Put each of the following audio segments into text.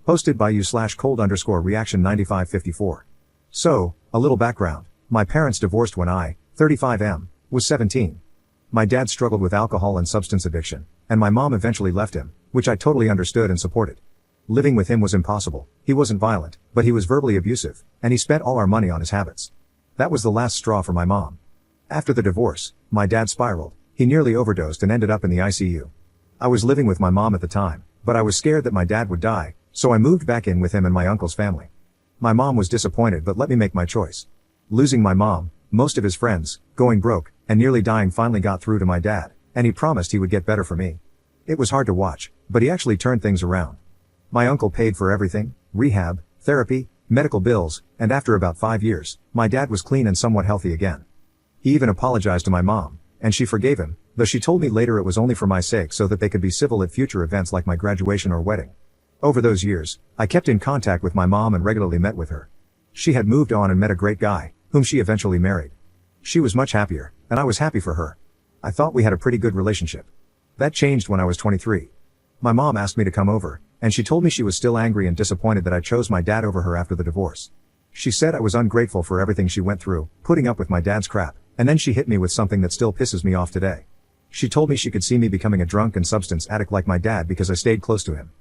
Posted by you/cold_reaction9554. So, a little background. My parents divorced when I, 35M, was 17. My dad struggled with alcohol and substance addiction, and my mom eventually left him, which I totally understood and supported. Living with him was impossible. He wasn't violent, but he was verbally abusive, and he spent all our money on his habits. That was the last straw for my mom. After the divorce, my dad spiraled. He nearly overdosed and ended up in the ICU. I was living with my mom at the time, but I was scared that my dad would die, so I moved back in with him and my uncle's family. My mom was disappointed but let me make my choice. Losing my mom, most of his friends, going broke, and nearly dying finally got through to my dad, and he promised he would get better for me. It was hard to watch, but he actually turned things around. My uncle paid for everything, rehab, therapy, medical bills, and after about 5 years, my dad was clean and somewhat healthy again. He even apologized to my mom, and she forgave him, though she told me later it was only for my sake so that they could be civil at future events like my graduation or wedding. Over those years, I kept in contact with my mom and regularly met with her. She had moved on and met a great guy, whom she eventually married. She was much happier, and I was happy for her. I thought we had a pretty good relationship. That changed when I was 23. My mom asked me to come over, and she told me she was still angry and disappointed that I chose my dad over her after the divorce. She said I was ungrateful for everything she went through, putting up with my dad's crap, and then she hit me with something that still pisses me off today. She told me she could see me becoming a drunk and substance addict like my dad because I stayed close to him.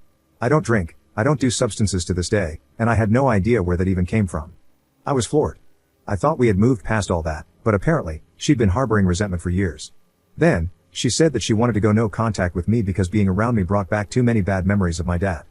I don't drink, I don't do substances to this day, and I had no idea where that even came from. I was floored. I thought we had moved past all that, but apparently, she'd been harboring resentment for years. Then, she said that she wanted to go no contact with me because being around me brought back too many bad memories of my dad.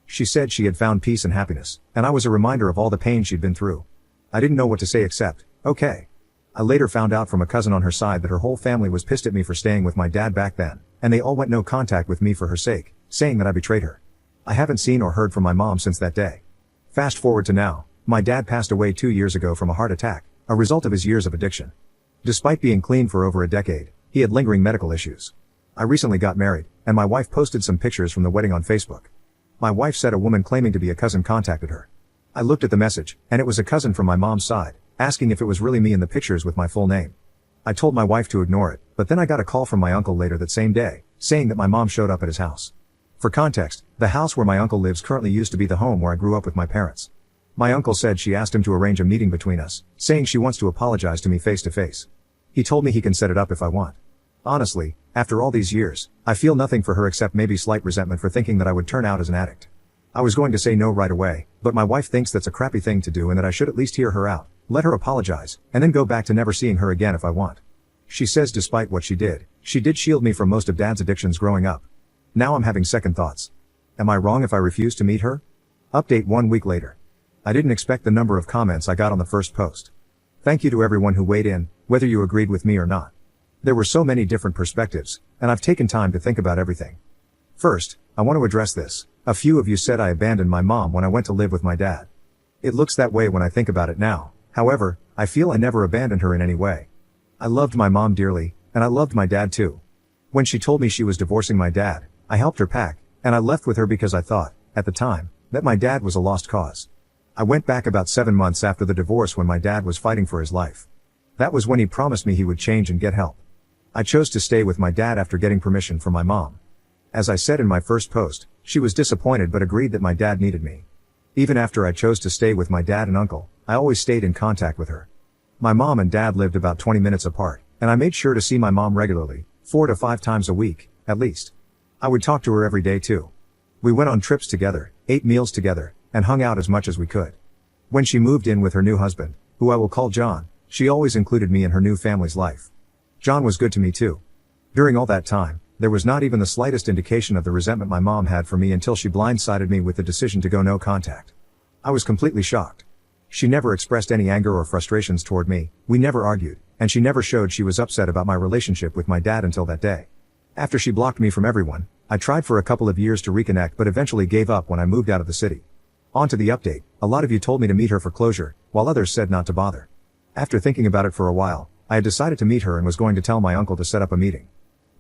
She said she had found peace and happiness, and I was a reminder of all the pain she'd been through. I didn't know what to say except, okay. I later found out from a cousin on her side that her whole family was pissed at me for staying with my dad back then, and they all went no contact with me for her sake, saying that I betrayed her. I haven't seen or heard from my mom since that day. Fast forward to now, my dad passed away 2 years ago from a heart attack, a result of his years of addiction. Despite being clean for over a decade, he had lingering medical issues. I recently got married, and my wife posted some pictures from the wedding on Facebook. My wife said a woman claiming to be a cousin contacted her. I looked at the message, and it was a cousin from my mom's side, asking if it was really me in the pictures with my full name. I told my wife to ignore it, but then I got a call from my uncle later that same day, saying that my mom showed up at his house. For context, the house where my uncle lives currently used to be the home where I grew up with my parents. My uncle said she asked him to arrange a meeting between us, saying she wants to apologize to me face to face. He told me he can set it up if I want. Honestly, after all these years, I feel nothing for her except maybe slight resentment for thinking that I would turn out as an addict. I was going to say no right away, but my wife thinks that's a crappy thing to do and that I should at least hear her out, let her apologize, and then go back to never seeing her again if I want. She says despite what she did shield me from most of Dad's addictions growing up. Now I'm having second thoughts. Am I wrong if I refuse to meet her? Update 1 week later. I didn't expect the number of comments I got on the first post. Thank you to everyone who weighed in, whether you agreed with me or not. There were so many different perspectives, and I've taken time to think about everything. First, I want to address this. A few of you said I abandoned my mom when I went to live with my dad. It looks that way when I think about it now. However, I feel I never abandoned her in any way. I loved my mom dearly, and I loved my dad too. When she told me she was divorcing my dad, I helped her pack, and I left with her because I thought, at the time, that my dad was a lost cause. I went back about 7 months after the divorce when my dad was fighting for his life. That was when he promised me he would change and get help. I chose to stay with my dad after getting permission from my mom. As I said in my first post, she was disappointed but agreed that my dad needed me. Even after I chose to stay with my dad and uncle, I always stayed in contact with her. My mom and dad lived about 20 minutes apart, and I made sure to see my mom regularly, 4 to 5 times a week, at least. I would talk to her every day too. We went on trips together, ate meals together, and hung out as much as we could. When she moved in with her new husband, who I will call John, she always included me in her new family's life. John was good to me too. During all that time, there was not even the slightest indication of the resentment my mom had for me until she blindsided me with the decision to go no contact. I was completely shocked. She never expressed any anger or frustrations toward me, we never argued, and she never showed she was upset about my relationship with my dad until that day. After she blocked me from everyone, I tried for a couple of years to reconnect but eventually gave up when I moved out of the city. On to the update, a lot of you told me to meet her for closure, while others said not to bother. After thinking about it for a while, I had decided to meet her and was going to tell my uncle to set up a meeting.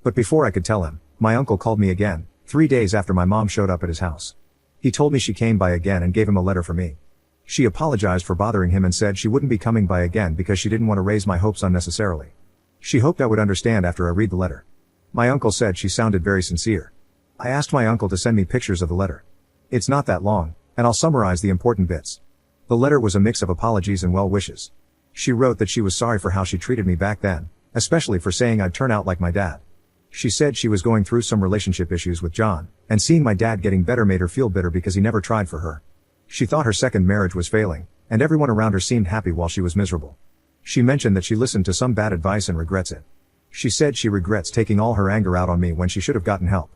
But before I could tell him, my uncle called me again, 3 days after my mom showed up at his house. He told me she came by again and gave him a letter for me. She apologized for bothering him and said she wouldn't be coming by again because she didn't want to raise my hopes unnecessarily. She hoped I would understand after I read the letter. My uncle said she sounded very sincere. I asked my uncle to send me pictures of the letter. It's not that long, and I'll summarize the important bits. The letter was a mix of apologies and well wishes. She wrote that she was sorry for how she treated me back then, especially for saying I'd turn out like my dad. She said she was going through some relationship issues with John, and seeing my dad getting better made her feel bitter because he never tried for her. She thought her second marriage was failing, and everyone around her seemed happy while she was miserable. She mentioned that she listened to some bad advice and regrets it. She said she regrets taking all her anger out on me when she should have gotten help.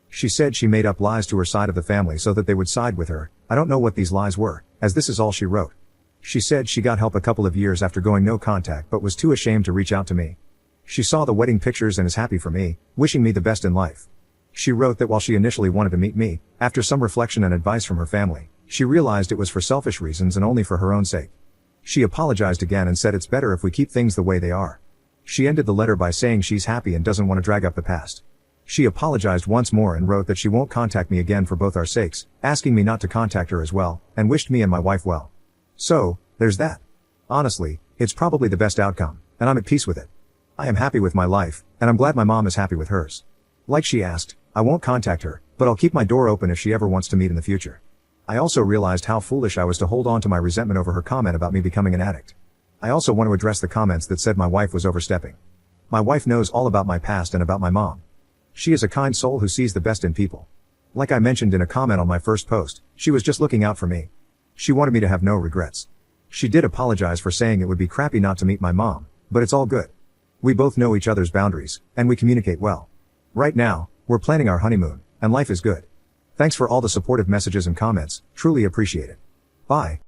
She said she made up lies to her side of the family so that they would side with her. I don't know what these lies were, as this is all she wrote. She said she got help a couple of years after going no contact but was too ashamed to reach out to me. She saw the wedding pictures and is happy for me, wishing me the best in life. She wrote that while she initially wanted to meet me, after some reflection and advice from her family, she realized it was for selfish reasons and only for her own sake. She apologized again and said it's better if we keep things the way they are. She ended the letter by saying she's happy and doesn't want to drag up the past. She apologized once more and wrote that she won't contact me again for both our sakes, asking me not to contact her as well, and wished me and my wife well. So, there's that. Honestly, it's probably the best outcome, and I'm at peace with it. I am happy with my life, and I'm glad my mom is happy with hers. Like she asked, I won't contact her, but I'll keep my door open if she ever wants to meet in the future. I also realized how foolish I was to hold on to my resentment over her comment about me becoming an addict. I also want to address the comments that said my wife was overstepping. My wife knows all about my past and about my mom. She is a kind soul who sees the best in people. Like I mentioned in a comment on my first post, she was just looking out for me. She wanted me to have no regrets. She did apologize for saying it would be crappy not to meet my mom, but it's all good. We both know each other's boundaries, and we communicate well. Right now, we're planning our honeymoon, and life is good. Thanks for all the supportive messages and comments, truly appreciate it. Bye.